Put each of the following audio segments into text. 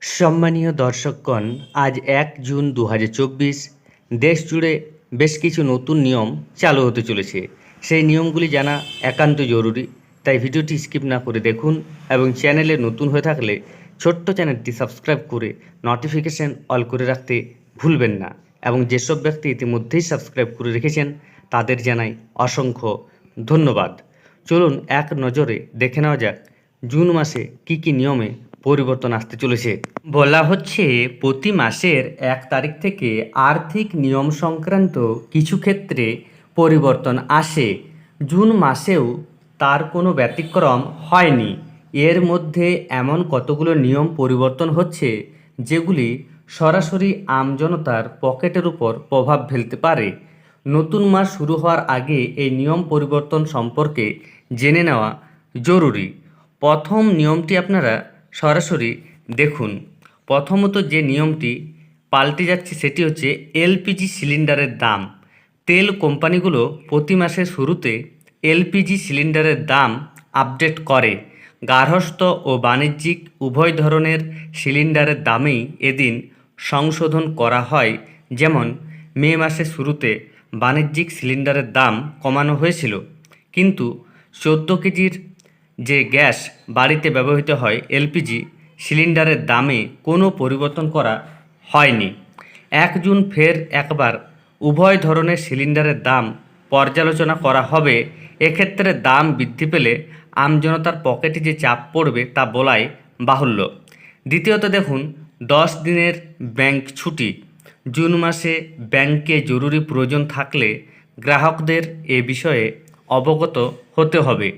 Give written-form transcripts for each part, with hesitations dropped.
সম্মানীয় দর্শকগণ, আজ ১ জুন ২০২৪। দেশ জুড়ে বেশ কিছু নতুন নিয়ম চালু হতে চলেছে। সেই নিয়মগুলি জানা একান্ত জরুরি, তাই ভিডিওটি স্কিপ না করে দেখুন এবং চ্যানেলে নতুন হয়ে থাকলে ছোট্ট চ্যানেলটি সাবস্ক্রাইব করে নোটিফিকেশান অল করে রাখতে ভুলবেন না। এবং যেসব ব্যক্তি ইতিমধ্যেই সাবস্ক্রাইব করে রেখেছেন তাদের জানাই অসংখ্য ধন্যবাদ। চলুন এক নজরে দেখে নেওয়া যাক জুন মাসে কী কী নিয়মে পরিবর্তন আসতে চলেছে। বলা হচ্ছে প্রতি মাসের ১ তারিখ থেকে আর্থিক নিয়ম সংক্রান্ত কিছু ক্ষেত্রে পরিবর্তন আসে। জুন মাসেও তার কোনো ব্যতিক্রম হয়নি। এর মধ্যে এমন কতগুলো নিয়ম পরিবর্তন হচ্ছে যেগুলি সরাসরি আমজনতার পকেটের উপর প্রভাব ফেলতে পারে। নতুন মাস শুরু হওয়ার আগে এই নিয়ম পরিবর্তন সম্পর্কে জেনে নেওয়া জরুরি। প্রথম নিয়মটি আপনারা সরাসরি দেখুন। প্রথমত যে নিয়মটি পাল্টে যাচ্ছে সেটি হচ্ছে এলপিজি সিলিন্ডারের দাম। তেল কোম্পানিগুলো প্রতি মাসের শুরুতে এলপিজি সিলিন্ডারের দাম আপডেট করে। গার্হস্থ্য ও বাণিজ্যিক উভয় ধরনের সিলিন্ডারের দামেই এদিন সংশোধন করা হয়। যেমন মে মাসের শুরুতে বাণিজ্যিক সিলিন্ডারের দাম কমানো হয়েছিল, কিন্তু 14 কেজির যে গ্যাস বাড়িতে ব্যবহৃত হয় এলপিজি সিলিন্ডারের দামে কোনো পরিবর্তন করা হয়নি। ১ জুন ফের একবার উভয় ধরনের সিলিন্ডারের দাম পর্যালোচনা করা হবে। এক্ষেত্রে দাম বৃদ্ধি পেলে আমজনতার পকেটে যে চাপ পড়বে তা বলাই বাহুল্য। দ্বিতীয়ত দেখুন 10 দিনের ব্যাংক ছুটি। জুন মাসে ব্যাংকে জরুরি প্রয়োজন থাকলে গ্রাহকদের এ বিষয়ে অবগত হতে হবে।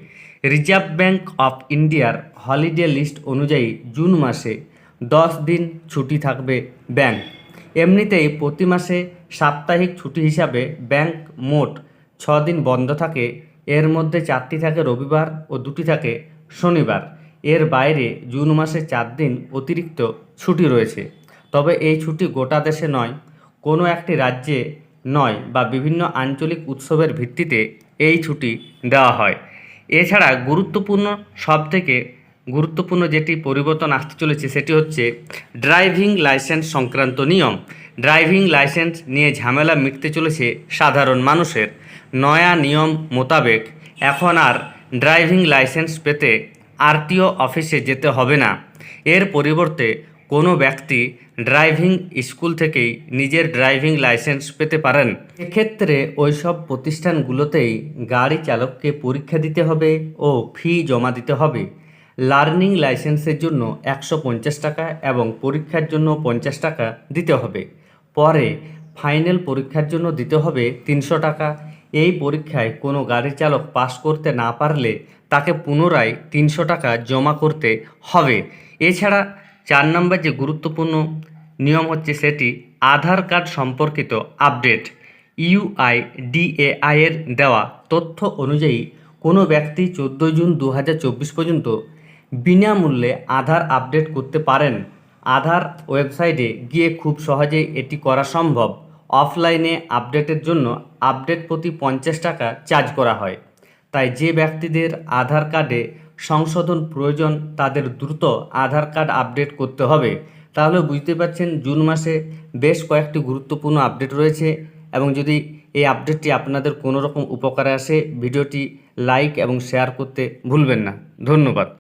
রিজার্ভ ব্যাঙ্ক অফ ইন্ডিয়ার হলিডে লিস্ট অনুযায়ী জুন মাসে 10 দিন ছুটি থাকবে ব্যাংক। এমনিতেই প্রতি মাসে সাপ্তাহিক ছুটি হিসাবে ব্যাংক মোট 6 দিন বন্ধ থাকে। এর মধ্যে 4টি থাকে রবিবার ও 2টি থাকে শনিবার। এর বাইরে জুন মাসে 4 দিন অতিরিক্ত ছুটি রয়েছে। তবে এই ছুটি গোটা দেশে নয়, কোনো একটি রাজ্যে নয় বা বিভিন্ন আঞ্চলিক উৎসবের ভিত্তিতে এই ছুটি দেওয়া হয়। এছাড়া সবথেকে গুরুত্বপূর্ণ যেটি পরিবর্তন আসতে চলেছে সেটি হচ্ছে ড্রাইভিং লাইসেন্স সংক্রান্ত নিয়ম। ড্রাইভিং লাইসেন্স নিয়ে ঝামেলা মিটতে চলেছে সাধারণ মানুষের। নয়া নিয়ম মোতাবেক এখন আর ড্রাইভিং লাইসেন্স পেতে আরটিও অফিসে যেতে হবে না। এর পরিবর্তে কোনো ব্যক্তি ড্রাইভিং স্কুল থেকেই নিজের ড্রাইভিং লাইসেন্স পেতে পারেন। এক্ষেত্রে ওইসব প্রতিষ্ঠানগুলোতেই গাড়ি চালককে পরীক্ষা দিতে হবে ও ফি জমা দিতে হবে। লার্নিং লাইসেন্সের জন্য 150 টাকা এবং পরীক্ষার জন্য 50 টাকা দিতে হবে। পরে ফাইনাল পরীক্ষার জন্য দিতে হবে 300 টাকা। এই পরীক্ষায় কোনো গাড়ি চালক পাস করতে না পারলে তাকে পুনরায় 300 টাকা জমা করতে হবে। এছাড়া 4 নম্বর যে গুরুত্বপূর্ণ নিয়ম হচ্ছে সেটি আধার কার্ড সম্পর্কিত আপডেট। ইউআইডিএআই এর দেওয়া তথ্য অনুযায়ী কোনো ব্যক্তি 14 জুন 2024 পর্যন্ত বিনামূল্যে আধার আপডেট করতে পারেন। আধার ওয়েবসাইটে গিয়ে খুব সহজেই এটি করা সম্ভব। অফলাইনে আপডেটের জন্য আপডেট প্রতি 50 টাকা চার্জ করা হয়। তাই যে ব্যক্তিদের আধার কার্ডে সংশোধন প্রয়োজন তাদের দ্রুত আধার কার্ড আপডেট করতে হবে। তাহলে বুঝতে পারছেন জুন মাসে বেশ কয়েকটি গুরুত্বপূর্ণ আপডেট রয়েছে। এবং যদি এই আপডেটটি আপনাদের কোনো রকম উপকারে আসে ভিডিওটি লাইক এবং শেয়ার করতে ভুলবেন না। ধন্যবাদ।